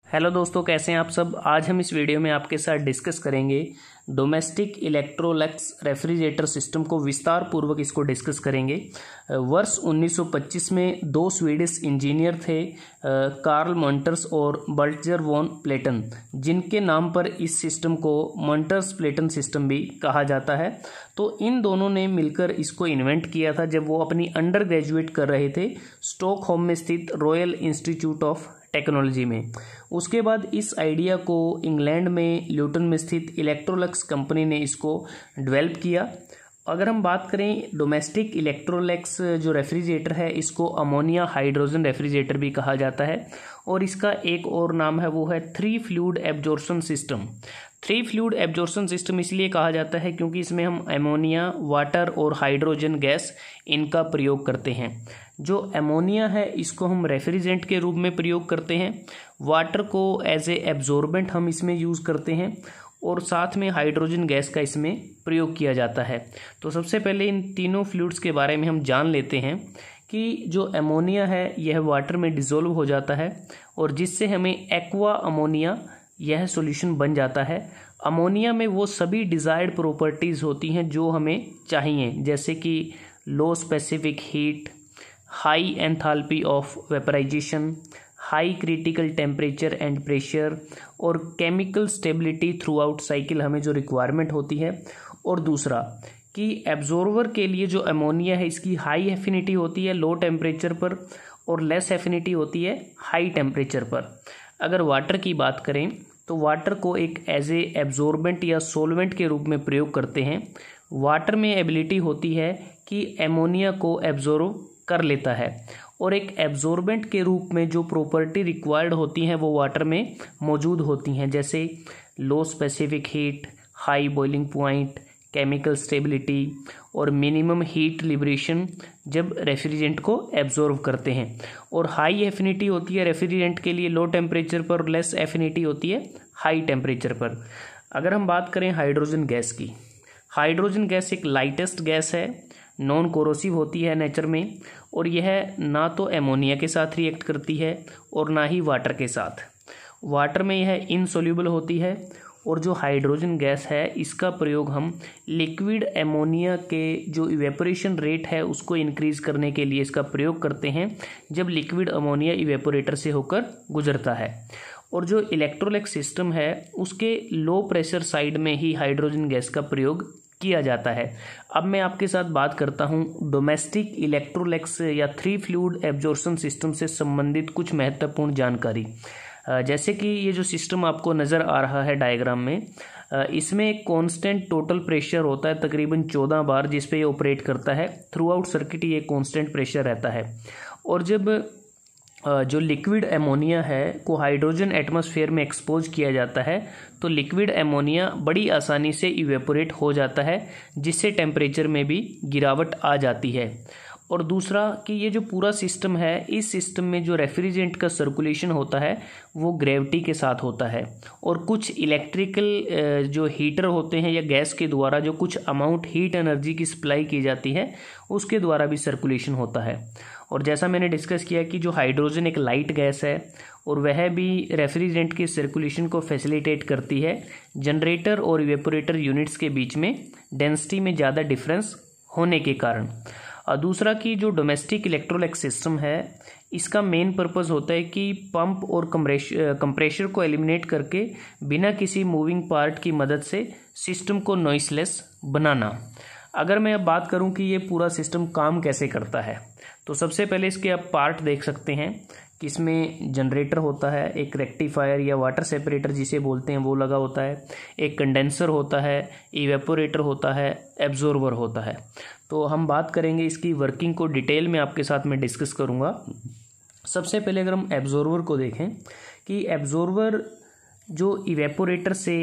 Hello दोस्तों, कैसे हैं आप सब। आज हम इस वीडियो में आपके साथ डिस्कस करेंगे डोमेस्टिक इलेक्ट्रोलक्स रेफ्रिजरेटर सिस्टम को। विस्तार पूर्वक इसको डिस्कस करेंगे। वर्ष 1925 में दो स्वीडिश इंजीनियर थे, कार्ल मॉन्टर्स और बर्टजर वॉन प्लेटन, जिनके नाम पर इस सिस्टम को मॉन्टर्स प्लेटन सिस्टम भी कहा जाता है। तो इन दोनों ने मिलकर इसको इन्वेंट किया था जब वो अपनी अंडर ग्रेजुएट कर रहे थे स्टॉकहोम में स्थित रॉयल इंस्टीट्यूट ऑफ टेक्नोलॉजी में। उसके बाद इस आइडिया को इंग्लैंड में ल्यूटन में स्थित इलेक्ट्रोलक्स कंपनी ने इसको डेवलप किया। अगर हम बात करें डोमेस्टिक इलेक्ट्रोलक्स जो रेफ्रिजरेटर है, इसको अमोनिया हाइड्रोजन रेफ्रिजरेटर भी कहा जाता है और इसका एक और नाम है, वो है 3 fluid absorption system. 3 fluid absorption system इसलिए कहा जाता है क्योंकि इसमें हम अमोनिया, वाटर और हाइड्रोजन गैस इनका प्रयोग करते हैं। जो अमोनिया है इसको हम रेफ्रिजरेंट के रूप में प्रयोग करते हैं, वाटर को एज ए एब्जॉर्बेंट हम इसमें यूज़ करते हैं और साथ में हाइड्रोजन गैस का इसमें प्रयोग किया जाता है। तो सबसे पहले इन तीनों फ्लूइड्स के बारे में हम जान लेते हैं कि जो अमोनिया है यह वाटर में डिसॉल्व हो जाता है और जिससे हमें एक्वा अमोनिया यह सॉल्यूशन बन जाता है। अमोनिया में वो सभी डिज़ायर्ड प्रॉपर्टीज़ होती हैं जो हमें चाहिए, जैसे कि low specific heat, high enthalpy of vaporization, high critical temperature and pressure और chemical stability throughout cycle हमें जो रिक्वायरमेंट होती है। और दूसरा कि एब्जॉर्वर के लिए जो अमोनिया है इसकी हाई एफिनिटी होती है लो टेम्परेचर पर और लेस एफिनिटी होती है हाई टेम्परेचर पर। अगर वाटर की बात करें तो वाटर को एक एज ए एब्जॉर्बेंट या सोलवेंट के रूप में प्रयोग करते हैं। वाटर में एबिलिटी होती है कि एमोनिया को एब्जॉर्व कर लेता है और एक एब्जॉर्बेंट के रूप में जो प्रॉपर्टी रिक्वायर्ड होती हैं वो वाटर में मौजूद होती हैं, जैसे लो specific heat, high boiling point, chemical stability और मिनिमम हीट लिबरेशन जब रेफ्रिजरेंट को एब्जॉर्व करते हैं। और हाई एफिनिटी होती है रेफ्रिजरेंट के लिए लो टेम्परेचर पर और लेस एफिनिटी होती है हाई टेम्परेचर पर। अगर हम बात करें हाइड्रोजन गैस की, हाइड्रोजन गैस एक लाइटेस्ट गैस है, नॉन कोरोसिव होती है नेचर में और यह ना तो एमोनिया के साथ रिएक्ट करती है और ना ही वाटर के साथ। वाटर में यह इनसोल्यूबल होती है और जो हाइड्रोजन गैस है इसका प्रयोग हम लिक्विड एमोनिया के जो इवेपोरेशन रेट है उसको इंक्रीज करने के लिए इसका प्रयोग करते हैं जब लिक्विड अमोनिया इवेपोरेटर से होकर गुजरता है। और जो इलेक्ट्रोलिक सिस्टम है उसके लो प्रेशर साइड में ही हाइड्रोजन गैस का प्रयोग किया जाता है। अब मैं आपके साथ बात करता हूं डोमेस्टिक इलेक्ट्रोलक्स या 3 फ्लूइड एब्जॉर्प्शन सिस्टम से संबंधित कुछ महत्वपूर्ण जानकारी। जैसे कि ये जो सिस्टम आपको नज़र आ रहा है डायग्राम में, इसमें एक कांस्टेंट टोटल प्रेशर होता है तकरीबन 14 बार जिस पे ये ऑपरेट करता है। थ्रू आउट सर्किट ये कांस्टेंट प्रेशर रहता है और जब जो लिक्विड एमोनिया है को हाइड्रोजन एटमॉस्फेयर में एक्सपोज किया जाता है तो लिक्विड एमोनिया बड़ी आसानी से इवेपोरेट हो जाता है जिससे टेम्परेचर में भी गिरावट आ जाती है। और दूसरा कि ये जो पूरा सिस्टम है इस सिस्टम में जो रेफ्रिजरेंट का सर्कुलेशन होता है वो ग्रेविटी के साथ होता है और कुछ इलेक्ट्रिकल जो हीटर होते हैं या गैस के द्वारा जो कुछ अमाउंट हीट एनर्जी की सप्लाई की जाती है उसके द्वारा भी सर्कुलेशन होता है। और जैसा मैंने डिस्कस किया कि जो हाइड्रोजन एक लाइट गैस है और वह भी रेफ्रिजरेंट के सर्कुलेशन को फैसिलिटेट करती है जनरेटर और इवेपोरेटर यूनिट्स के बीच में डेंसिटी में ज़्यादा डिफरेंस होने के कारण। और दूसरा कि जो डोमेस्टिक इलेक्ट्रोलिक सिस्टम है इसका मेन पर्पस होता है कि पंप और कंप्रेशर को एलिमिनेट करके बिना किसी मूविंग पार्ट की मदद से सिस्टम को नॉइसलेस बनाना। अगर मैं अब बात करूं कि ये पूरा सिस्टम काम कैसे करता है तो सबसे पहले इसके आप पार्ट देख सकते हैं कि इसमें जनरेटर होता है, एक रेक्टिफायर या वाटर सेपरेटर जिसे बोलते हैं वो लगा होता है, एक कंडेंसर होता है, इवेपोरेटर होता है, एब्जॉर्वर होता है। तो हम बात करेंगे इसकी वर्किंग को डिटेल में आपके साथ में डिस्कस करूँगा। सबसे पहले अगर हम एब्जॉर्वर को देखें कि एब्जॉर्वर जो इवेपोरेटर से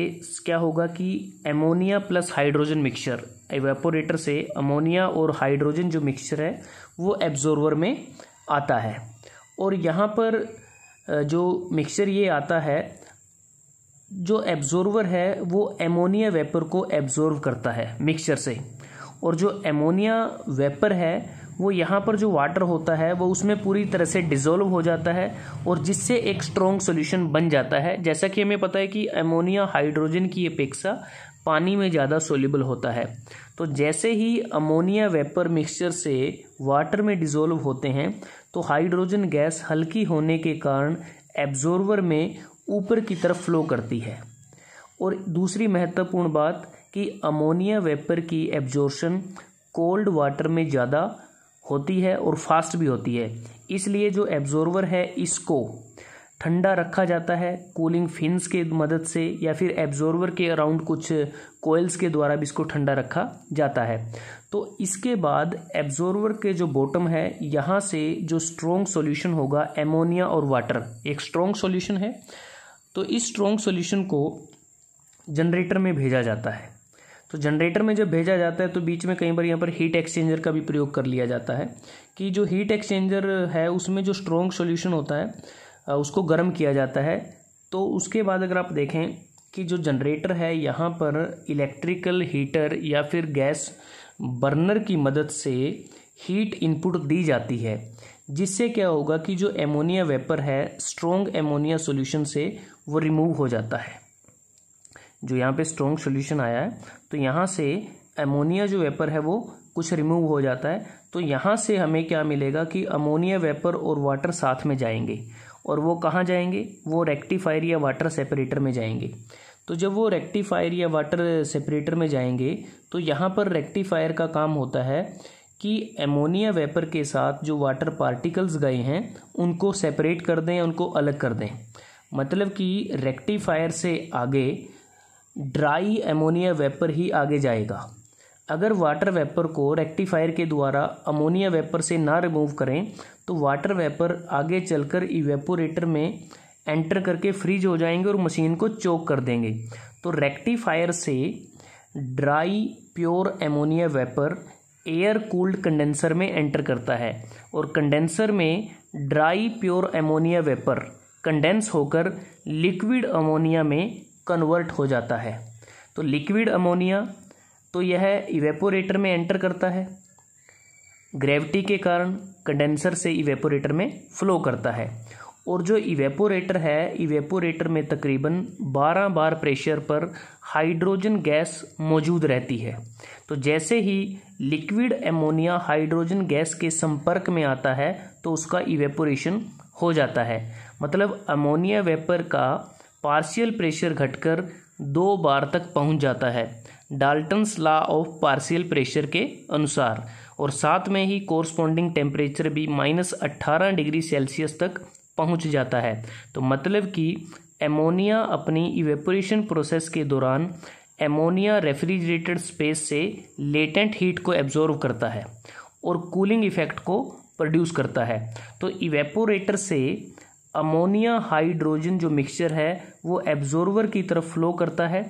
क्या होगा कि ammonia plus hydrogen mixture, evaporator से अमोनिया और हाइड्रोजन जो मिक्सचर है वो एब्जॉर्वर में आता है और यहाँ पर जो मिक्सचर ये आता है, जो एब्जॉर्वर है वो अमोनिया वेपर को एब्जॉर्व करता है मिक्सचर से और जो अमोनिया वेपर है वो यहाँ पर जो वाटर होता है वो उसमें पूरी तरह से डिसॉल्व हो जाता है और जिससे एक स्ट्रॉन्ग सॉल्यूशन बन जाता है। जैसा कि हमें पता है कि अमोनिया हाइड्रोजन की अपेक्षा पानी में ज़्यादा सोल्यूबल होता है। तो जैसे ही अमोनिया वेपर मिक्सचर से वाटर में डिसॉल्व होते हैं तो हाइड्रोजन गैस हल्की होने के कारण एब्जॉर्बर में ऊपर की तरफ फ्लो करती है। और दूसरी महत्वपूर्ण बात कि अमोनिया वेपर की एब्जॉर्प्शन कोल्ड वाटर में ज़्यादा होती है और फास्ट भी होती है, इसलिए जो एब्जॉर्बर है इसको ठंडा रखा जाता है कूलिंग फिन्स के मदद से, या फिर एब्जॉर्बर के अराउंड कुछ कोयल्स के द्वारा भी इसको ठंडा रखा जाता है। तो इसके बाद एब्जॉर्बर के जो बॉटम है यहाँ से जो स्ट्रॉन्ग सॉल्यूशन होगा एमोनिया और वाटर एक स्ट्रॉन्ग सॉल्यूशन है, तो इस स्ट्रॉन्ग सॉल्यूशन को जनरेटर में भेजा जाता है। तो जनरेटर में जब भेजा जाता है तो बीच में कई बार यहाँ पर हीट एक्सचेंजर का भी प्रयोग कर लिया जाता है कि जो हीट एक्सचेंजर है उसमें जो स्ट्रॉन्ग सॉल्यूशन होता है उसको गर्म किया जाता है। तो उसके बाद अगर आप देखें कि जो जनरेटर है यहाँ पर इलेक्ट्रिकल हीटर या फिर गैस बर्नर की मदद से हीट इनपुट दी जाती है, जिससे क्या होगा कि जो एमोनिया वेपर है स्ट्रॉन्ग एमोनिया सॉल्यूशन से वो रिमूव हो जाता है। जो यहाँ पे स्ट्रॉन्ग सॉल्यूशन आया है तो यहाँ से एमोनिया जो वेपर है वो कुछ रिमूव हो जाता है। तो यहाँ से हमें क्या मिलेगा कि अमोनिया वेपर और वाटर साथ में जाएंगे, और वो कहाँ जाएंगे, वो रेक्टिफायर या वाटर सेपरेटर में जाएंगे। तो जब वो रेक्टिफायर या वाटर सेपरेटर में जाएंगे तो यहाँ पर रेक्टिफायर का काम होता है कि एमोनिया वेपर के साथ जो वाटर पार्टिकल्स गए हैं उनको सेपरेट कर दें, उनको अलग कर दें। मतलब कि रेक्टिफायर से आगे ड्राई एमोनिया वेपर ही आगे जाएगा। अगर वाटर वेपर को रेक्टिफायर के द्वारा अमोनिया वेपर से ना रिमूव करें तो वाटर वेपर आगे चलकर इवेपोरेटर में एंटर करके फ्रीज हो जाएंगे और मशीन को चोक कर देंगे। तो रेक्टिफायर से dry pure ammonia vapour air cooled condenser में एंटर करता है और कंडेंसर में dry pure ammonia vapour condense होकर लिक्विड अमोनिया में कन्वर्ट हो जाता है। तो लिक्विड अमोनिया तो यह इवेपोरेटर में एंटर करता है, ग्रेविटी के कारण कंडेंसर से इवेपोरेटर में फ्लो करता है, और जो इवेपोरेटर है इवेपोरेटर में तकरीबन 12 बार प्रेशर पर हाइड्रोजन गैस मौजूद रहती है। तो जैसे ही लिक्विड अमोनिया हाइड्रोजन गैस के संपर्क में आता है तो उसका इवेपोरेशन हो जाता है। मतलब अमोनिया वेपर का पार्शियल प्रेशर घटकर 2 बार तक पहुंच जाता है Dalton's law of partial pressure के अनुसार, और साथ में ही कोरस्पॉन्डिंग टेम्परेचर भी -18 डिग्री सेल्सियस तक पहुंच जाता है। तो मतलब कि एमोनिया अपनी इवेपोरेशन प्रोसेस के दौरान एमोनिया रेफ्रिजरेटेड स्पेस से लेटेंट हीट को एब्जॉर्व करता है और कूलिंग इफेक्ट को प्रोड्यूस करता है। तो इवेपोरेटर से अमोनिया हाइड्रोजन जो मिक्सचर है वो एब्जॉर्बर की तरफ फ्लो करता है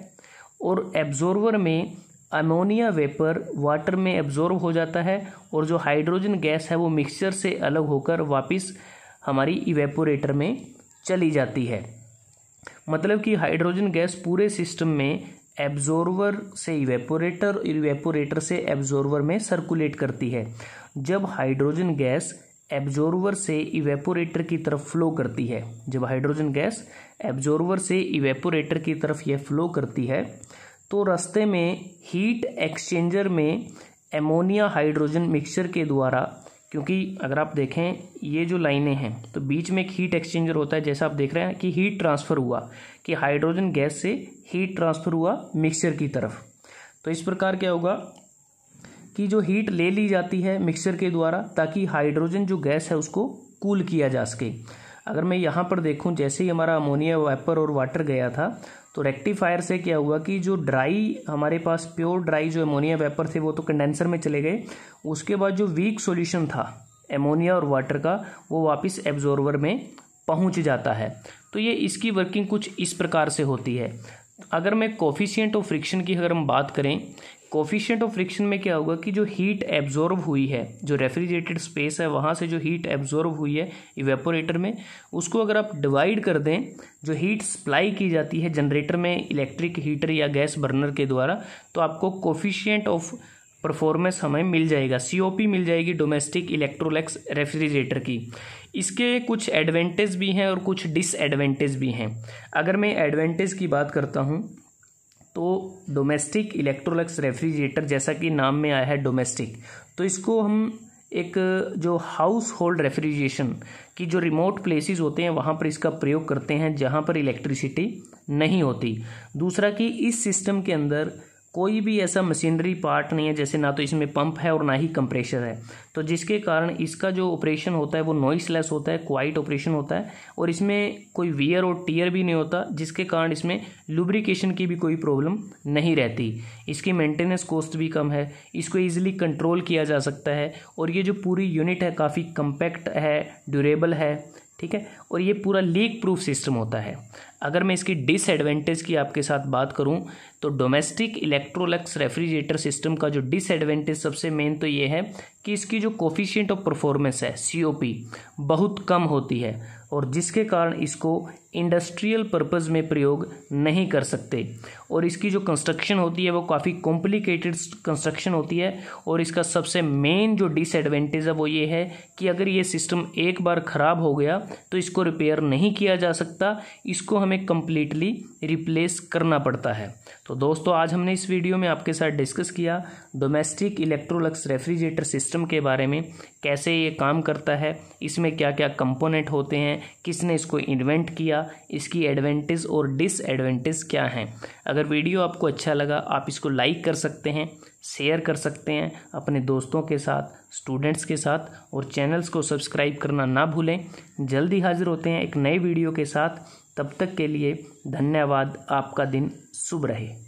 और एब्जॉर्बर में अमोनिया वेपर वाटर में एब्जॉर्ब हो जाता है और जो हाइड्रोजन गैस है वो मिक्सचर से अलग होकर वापस हमारी इवेपोरेटर में चली जाती है। मतलब कि हाइड्रोजन गैस पूरे सिस्टम में एब्जॉर्बर से इवेपोरेटर और इवेपोरेटर से एब्जॉर्बर में सर्कुलेट करती है। जब हाइड्रोजन गैस एब्जॉर्बर से इवेपोरेटर की तरफ फ्लो करती है, जब हाइड्रोजन गैस एब्जॉर्बर से इवेपोरेटर की तरफ यह फ्लो करती है तो रास्ते में हीट एक्सचेंजर में एमोनिया हाइड्रोजन मिक्सचर के द्वारा, क्योंकि अगर आप देखें ये जो लाइनें हैं तो बीच में एक हीट एक्सचेंजर होता है, जैसा आप देख रहे हैं कि हीट ट्रांसफ़र हुआ कि हाइड्रोजन गैस से हीट ट्रांसफ़र हुआ मिक्सचर की तरफ। तो इस प्रकार क्या होगा कि जो हीट ले ली जाती है मिक्सचर के द्वारा ताकि हाइड्रोजन जो गैस है उसको कूल किया जा सके। अगर मैं यहाँ पर देखूँ जैसे ही हमारा अमोनिया वेपर और वाटर गया था तो रेक्टिफायर से क्या हुआ कि जो ड्राई हमारे पास प्योर ड्राई जो अमोनिया वेपर थे वो तो कंडेंसर में चले गए, उसके बाद जो वीक सॉल्यूशन था अमोनिया और वाटर का वो वापस एब्जॉर्बर में पहुँच जाता है। तो ये इसकी वर्किंग कुछ इस प्रकार से होती है। अगर मैं कोफिशिएंट ऑफ फ्रिक्शन की अगर हम बात करें, कोफिशिएंट ऑफ फ्रिक्शन में क्या होगा कि जो हीट एब्जॉर्ब हुई है, जो रेफ्रिजरेटेड स्पेस है वहाँ से जो हीट एब्जॉर्ब हुई है इवेपोरेटर में, उसको अगर आप डिवाइड कर दें, जो हीट सप्लाई की जाती है जनरेटर में इलेक्ट्रिक हीटर या गैस बर्नर के द्वारा, तो आपको कोफिशिएंट ऑफ परफॉर्मेंस हमें मिल जाएगा, COP मिल जाएगी डोमेस्टिक इलेक्ट्रोलक्स रेफ्रिजरेटर की। इसके कुछ एडवांटेज भी हैं और कुछ डिसएडवांटेज भी हैं। अगर मैं एडवांटेज की बात करता हूँ तो डोमेस्टिक इलेक्ट्रोलक्स रेफ्रिजरेटर, जैसा कि नाम में आया है डोमेस्टिक, तो इसको हम एक जो हाउस होल्ड रेफ्रिजरेशन की जो रिमोट प्लेसेस होते हैं वहाँ पर इसका प्रयोग करते हैं जहाँ पर इलेक्ट्रिसिटी नहीं होती। दूसरा कि इस सिस्टम के अंदर कोई भी ऐसा मशीनरी पार्ट नहीं है, जैसे ना तो इसमें पंप है और ना ही कंप्रेशर है, तो जिसके कारण इसका जो ऑपरेशन होता है वो नॉइसलेस होता है, क्वाइट ऑपरेशन होता है, और इसमें कोई वियर और टीयर भी नहीं होता, जिसके कारण इसमें लुब्रिकेशन की भी कोई प्रॉब्लम नहीं रहती। इसकी मेंटेनेंस कॉस्ट भी कम है, इसको ईजिली कंट्रोल किया जा सकता है, और ये जो पूरी यूनिट है काफ़ी कम्पैक्ट है, ड्यूरेबल है, ठीक है, और ये पूरा लीक प्रूफ सिस्टम होता है। अगर मैं इसकी डिसएडवांटेज की आपके साथ बात करूं तो डोमेस्टिक इलेक्ट्रोलक्स रेफ्रिजरेटर सिस्टम का जो डिसएडवांटेज सबसे मेन तो ये है कि इसकी जो कोफिशिएंट ऑफ परफॉर्मेंस है COP बहुत कम होती है, और जिसके कारण इसको इंडस्ट्रियल पर्पज़ में प्रयोग नहीं कर सकते, और इसकी जो कंस्ट्रक्शन होती है वो काफ़ी कॉम्प्लिकेटेड कंस्ट्रक्शन होती है। और इसका सबसे मेन जो डिसएडवांटेज है वो ये है कि अगर ये सिस्टम एक बार ख़राब हो गया तो इसको रिपेयर नहीं किया जा सकता, इसको हमें कम्प्लीटली रिप्लेस करना पड़ता है। तो दोस्तों आज हमने इस वीडियो में आपके साथ डिस्कस किया डोमेस्टिक इलेक्ट्रोलक्स रेफ्रिजरेटर सिस्टम के बारे में, कैसे ये काम करता है, इसमें क्या क्या कंपोनेंट होते हैं, किसने इसको इन्वेंट किया, इसकी एडवांटेज और डिसएडवांटेज क्या हैं। अगर वीडियो आपको अच्छा लगा आप इसको लाइक कर सकते हैं, शेयर कर सकते हैं अपने दोस्तों के साथ, स्टूडेंट्स के साथ, और चैनल्स को सब्सक्राइब करना ना भूलें। जल्दी हाजिर होते हैं एक नए वीडियो के साथ, तब तक के लिए धन्यवाद। आपका दिन शुभ रहे।